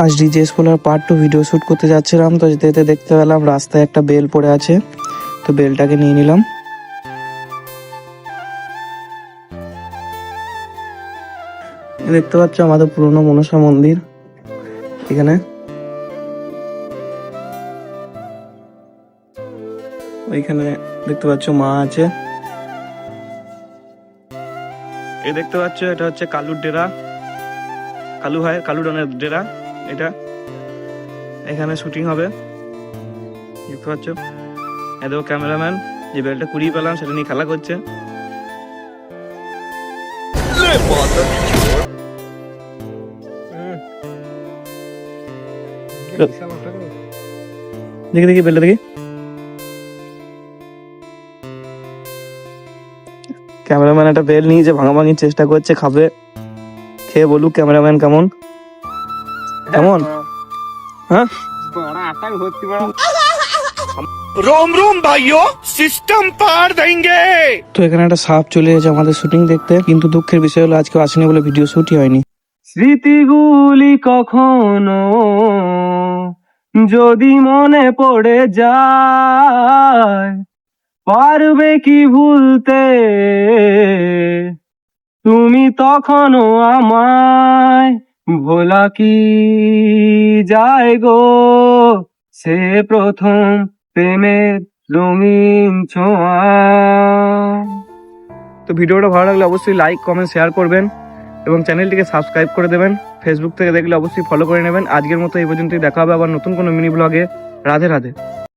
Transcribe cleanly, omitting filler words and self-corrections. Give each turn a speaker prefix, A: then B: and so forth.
A: আজ DJ scholar part 2 video shoot করতে যাচ্ছিলাম, তো যেতে যেতে দেখতে পেলাম রাস্তায় একটা বেল পড়ে আছে, তো বেলটাকে নিয়ে নিলাম। দেখতে পাচ্ছ আমাদের পুরনো মনসা মন্দির, এখানে ওইখানে দেখতে পাচ্ছ মা আছে। এই দেখতে পাচ্ছ এটা হচ্ছে কালুর ডেরা, কালু ভাই, কালু ডনের ডেরা এটা। এখানে শুটিং হবে দেখতে পাচ্ছ। এদের ক্যামেরাম্যান যে বেলটা কুড়িয়ে পেলাম সেটা নিয়ে খেলা করছে। দেখি দেখি বেলটা দেখি। ক্যামেরাম্যান একটা বেল নিয়েছে, ভাঙাভাঙির চেষ্টা করছে, খাবে। খেয়ে বলুক ক্যামেরাম্যান কেমন কেমন। হ্যাঁ
B: रोम रोम भाइयों, सिस्टम पार देंगे।
A: তো এখানে একটা সাপ চলে এসেছে আমাদের শুটিং দেখতে, কিন্তু দুঃখের বিষয় হলো আজকে আসেনি বলে ভিডিও শুটই হয়নি। স্মৃতিগুলি কখনো যদি মনে পড়ে যায়, পারবে কি ভুলতে তুমি তখনও আমায়, ভোলা কি যায় গো সে প্রথম প্রেমের রঙিন ছোঁয়া। তো ভিডিওটা ভালো লাগলে অবশ্যই লাইক কমেন্ট শেয়ার করবেন এবং চ্যানেলটিকে সাবস্ক্রাইব করে দেবেন। ফেসবুক থেকে দেখলে অবশ্যই ফলো করে নেবেন। আজকের মতো এই পর্যন্তই, দেখা হবে আবার নতুন কোনো মিনি ব্লগে। রাধে রাধে।